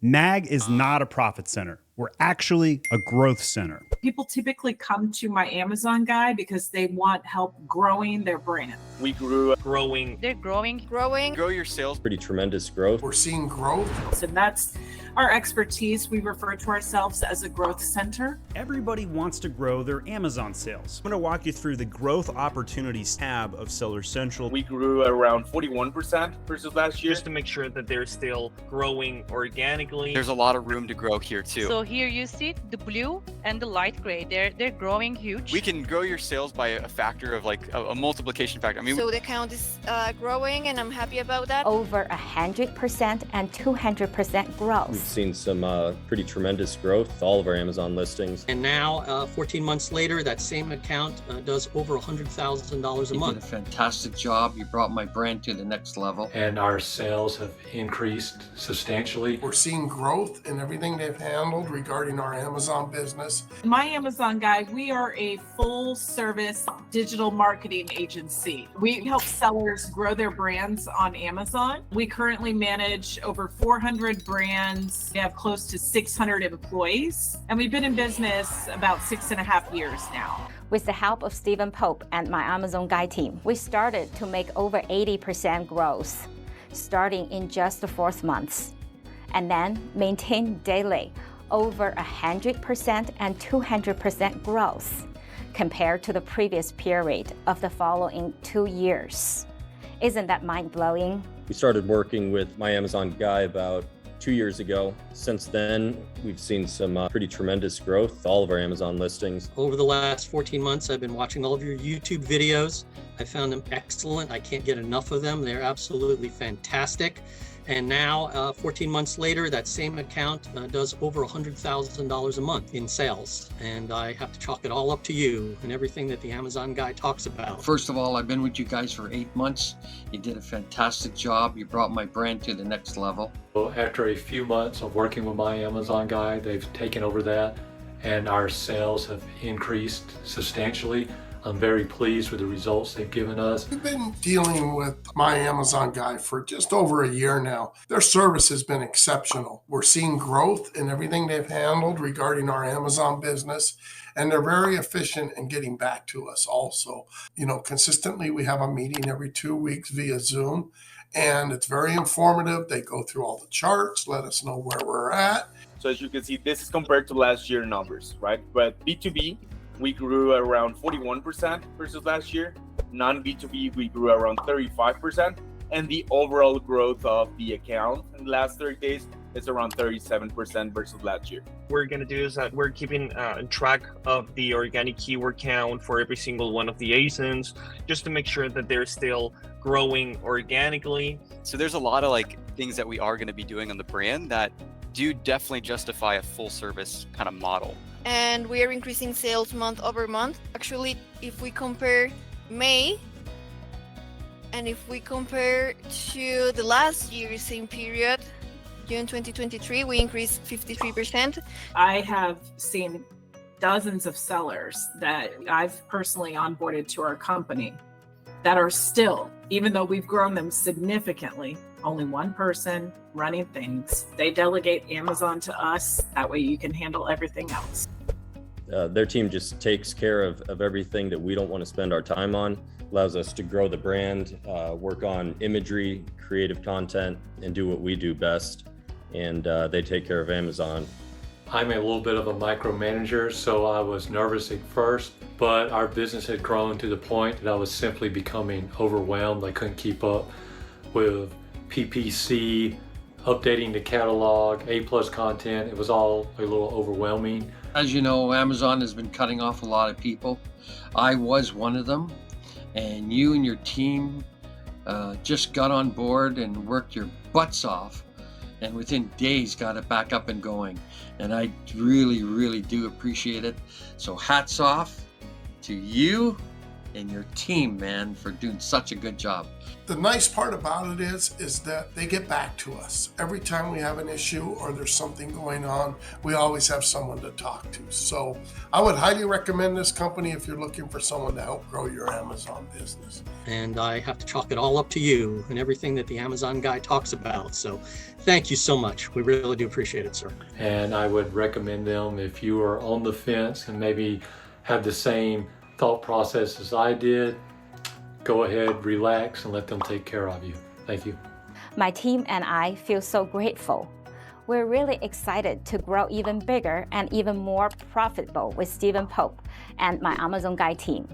MAG is not a profit center. We're actually a growth center. People typically come to my Amazon guy because they want help growing their brand. We grew growing. They're growing. Grow your sales. Pretty tremendous growth. We're seeing growth. And that's our expertise. We refer to ourselves as a growth center. Everybody wants to grow their Amazon sales. I'm going to walk you through the growth opportunities tab of Seller Central. We grew around 41% versus last year. Just to make sure that they're still growing organically. There's a lot of room to grow here too. So here you see the blue and the light gray. They're growing huge. We can grow your sales by a factor of like a multiplication factor. I mean, so the account is growing, and I'm happy about that. Over 100% and 200% growth. We've seen some pretty tremendous growth with all of our Amazon listings. And now, 14 months later, that same account does over $100,000 a month. You did a fantastic job. You brought my brand to the next level. And our sales have increased substantially. We're seeing growth in everything they've handled regarding our Amazon business. My Amazon guy, we are a full service digital marketing agency. We help sellers grow their brands on Amazon. We currently manage over 400 brands. We have close to 600 employees, and we've been in business about 6.5 years now. With the help of Stephen Pope and my Amazon Guy team, we started to make over 80% growth, starting in just the 4th month, and then maintain daily over 100% and 200% growth compared to the previous period of the following 2 years. Isn't that mind-blowing? We started working with my Amazon Guy about 2 years ago. Since then, we've seen some pretty tremendous growth with all of our Amazon listings. Over the last 14 months, I've been watching all of your YouTube videos. I found them excellent. I can't get enough of them. They're absolutely fantastic. And now, 14 months later, that same account does over $100,000 a month in sales. And I have to chalk it all up to you and everything that the Amazon Guy talks about. First of all, I've been with you guys for 8 months. You did a fantastic job. You brought my brand to the next level. Well, after a few months of working with my Amazon Guy, they've taken over that and our sales have increased substantially. I'm very pleased with the results they've given us. We've been dealing with my Amazon Guy for just over a year now. Their service has been exceptional. We're seeing growth in everything they've handled regarding our Amazon business, and they're very efficient in getting back to us also. Consistently, we have a meeting every 2 weeks via Zoom, and it's very informative. They go through all the charts, let us know where we're at. So as you can see, this is compared to last year numbers, right? But B2B, we grew around 41% versus last year. Non-B2B, we grew around 35%. And the overall growth of the account in the last 30 days is around 37% versus last year. What we're going to do is that we're keeping track of the organic keyword count for every single one of the ASINs, just to make sure that they're still growing organically. So there's a lot of things that we are going to be doing on the brand that do definitely justify a full service kind of model. And we are increasing sales month over month. Actually, if we compare May, and if we compare to the last year, same period, June 2023, we increased 53%. I have seen dozens of sellers that I've personally onboarded to our company that are still, even though we've grown them significantly, only one person running things. They delegate Amazon to us. That way you can handle everything else. Their team just takes care of everything that we don't want to spend our time on, allows us to grow the brand, work on imagery, creative content, and do what we do best. And they take care of Amazon. I'm a little bit of a micromanager, so I was nervous at first, but our business had grown to the point that I was simply becoming overwhelmed. I couldn't keep up with PPC, updating the catalog, A+ content. It was all a little overwhelming. As you know, Amazon has been cutting off a lot of people. I was one of them, and you and your team just got on board and worked your butts off, and within days got it back up and going. And I really, really do appreciate it. So hats off to you and your team, man, for doing such a good job. The nice part about it is that they get back to us. Every time we have an issue or there's something going on, we always have someone to talk to. So I would highly recommend this company if you're looking for someone to help grow your Amazon business. And I have to chalk it all up to you and everything that the Amazon guy talks about. So thank you so much. We really do appreciate it, sir. And I would recommend them if you are on the fence and maybe have the same thought process as I did. Go ahead, relax, and let them take care of you. Thank you. My team and I feel so grateful. We're really excited to grow even bigger and even more profitable with Stephen Pope and my Amazon Guy team.